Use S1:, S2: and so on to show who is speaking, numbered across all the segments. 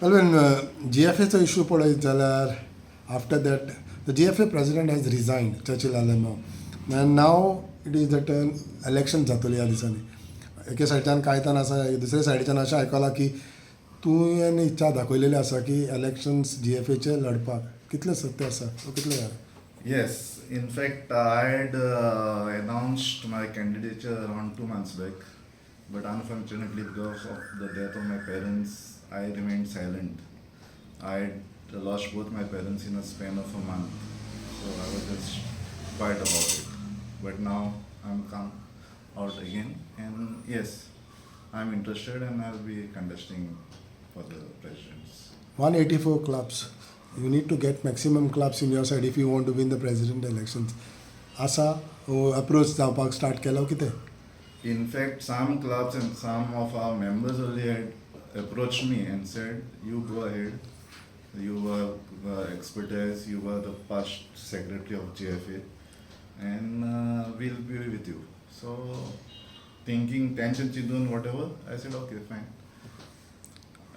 S1: When GFAचो issue पळयत जाल्यार after that the GFA president has resigned, Churchill Alamo, and now it is that election जातली ह्या दिसांनी. एके सायडीच्यान कायतान आसा, दुसऱ्या सायडीच्यान अशें आयकलां की तुवें इच्छा दाखयलेली आसा की इलेक्शन्स GFAचे लडपाक. कितलें सत्य आसा कितलें जालें?
S2: Yes, in fact, I had announced my candidature around 2 months back, but unfortunately, because of the death of my parents, I remained silent. I had lost both my parents in a span of a month, so I was just quiet about it. But now I'm come out again, and yes, I'm interested, and I'll be contesting for the presidents.
S1: 184 clubs. You need to get maximum clubs in your side if you want to win the president elections. Asa approach जावपाक start केलो कितें?
S2: In fact, some clubs and some of our members only had approached me and said, you go ahead, you were expertise, you were the past secretary of GFA, and we'll be with you. So, thinking tension chidun whatever, I said, okay, fine,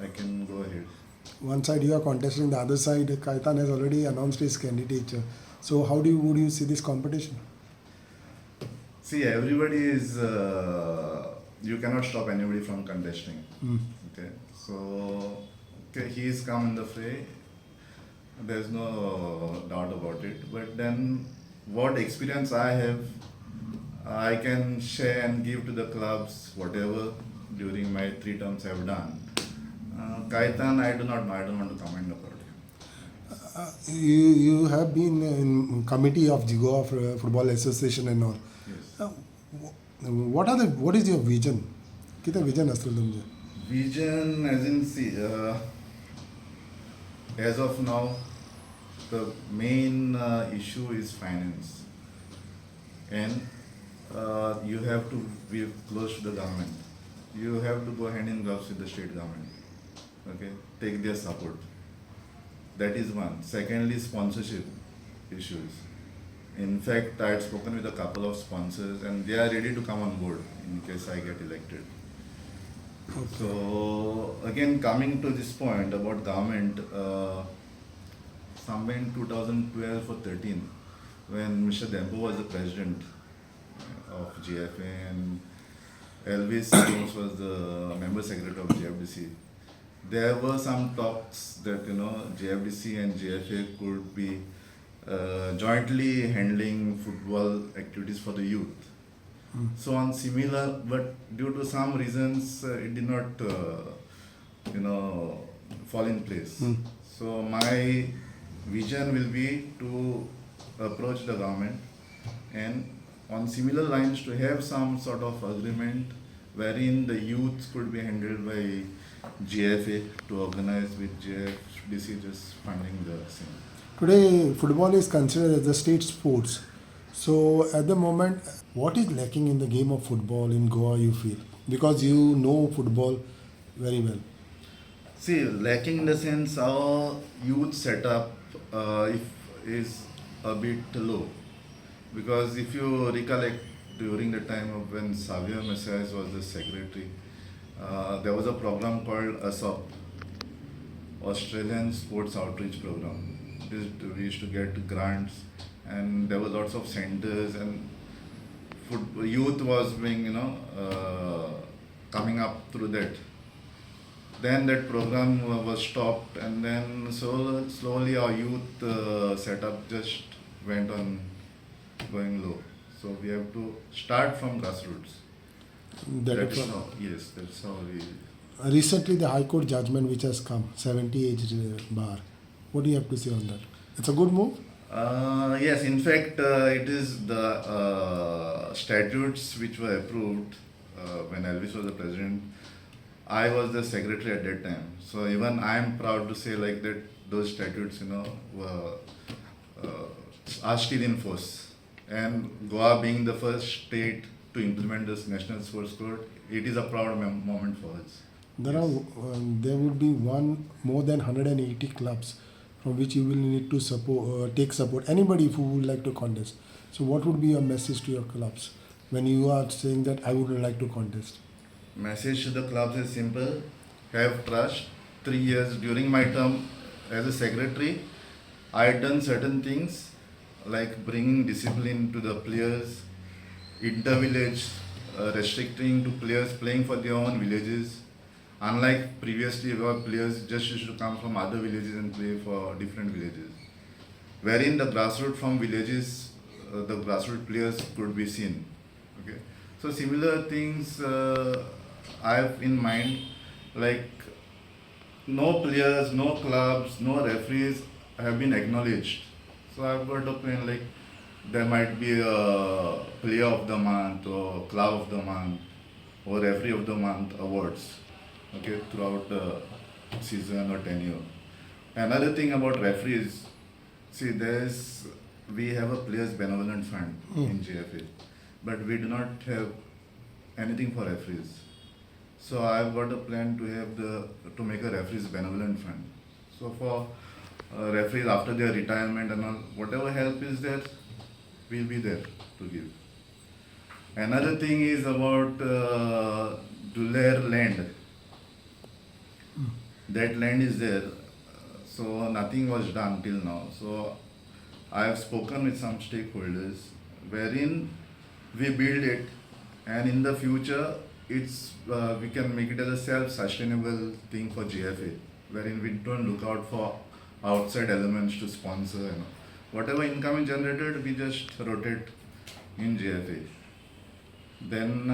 S2: I can go ahead.
S1: One side you are contesting, the other side Kaitan has already announced his candidature. So how would you see this competition?
S2: See, everybody is, you cannot stop anybody from contesting. Okay, so he's come in the fray, there's no doubt about it. But then, what experience I have, I can share and give to the clubs whatever during my 3 terms I've done. Kaitan, I don't want to comment about him.
S1: You have been in committee of the Goa Football Association and all.
S2: Yes.
S1: What is your vision? कितें vision आसलें तुमचें?
S2: Vision, as in, see, as of now, the main issue is finance, and you have to be close to the government. You have to go hand in gloves with the state government. Okay, take their support. That is one. Secondly, sponsorship issues. In fact, I had spoken with a couple of sponsors, and they are ready to come on board in case I get elected. Okay. So again, coming to this point about government, somewhere in 2012 or 13, when Mr. Dempo was the president of GFA and Elvis was the member secretary of GFDC, there were some talks that GFDC and GFA could be jointly handling football activities for the youth. So on similar, but due to some reasons, it did not fall in place. So my vision will be to approach the government and on similar lines to have some sort of agreement wherein the youth could be handled by GFA to organize with GFDC just funding the same.
S1: Today, football is considered as the state sports. So, at the moment, what is lacking in the game of football in Goa, you feel? Because you know football very well.
S2: See, lacking in the sense our youth setup is a bit low. Because if you recollect, during the time of when Xavier Menezes was the secretary, there was a program called ASOP, Australian Sports Outreach Program. We used to get grants, and there were lots of centers, and youth was being, coming up through that. Then that program was stopped, and then so slowly our youth setup just went on going low. So we have to start from grassroots. That's how we...
S1: Recently, the High Court judgment which has come, 70 age bar. What do you have to say on that? It's a good move?
S2: Yes, in fact, it is the statutes which were approved when Elvis was the president. I was the secretary at that time. So even I am proud to say like that those statutes, are still in force. And Goa being the first state to implement this National Sports Code, it is a proud moment for us.
S1: There would be more than 180 clubs from which you will need to take support. Anybody who would like to contest. So what would be your message to your clubs when you are saying that I would like to contest?
S2: Message to the clubs is simple: have trust, 3 years during my term as a secretary, I had done certain things like bringing discipline to the players, inter-village, restricting to players playing for their own villages. Unlike previously, where players just used to come from other villages and play for different villages, wherein the grassroots from villages, the grassroots players could be seen. Okay, so similar things I have in mind, like no players, no clubs, no referees have been acknowledged. So I've got a plan like there might be a player of the month or club of the month or referee of the month awards, okay, throughout the season or tenure. Another thing about referees, see, we have a players benevolent fund in GFA, but we do not have anything for referees. So I've got a plan to make a referees benevolent fund. So for referees after their retirement and all, whatever help is there, we'll be there to give. Another thing is about Duler land. That land is there, so nothing was done till now. So I have spoken with some stakeholders wherein we build it, and in the future we can make it as a self-sustainable thing for GFA, wherein we don't look out for outside elements to sponsor. And whatever income is generated, we just rotate in GFA. Then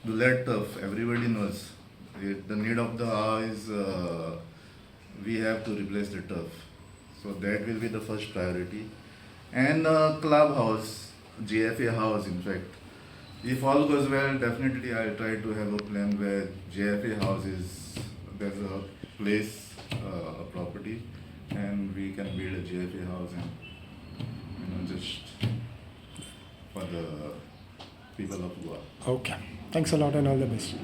S2: Dulet turf, everybody knows. The need of the hour is we have to replace the turf. So that will be the first priority. And clubhouse, GFA house in fact. If all goes well, definitely I'll try to have a plan where GFA house there's a place, a property, and we can build a GFA house and just for the people of Goa.
S1: Okay. Thanks a lot and all the best.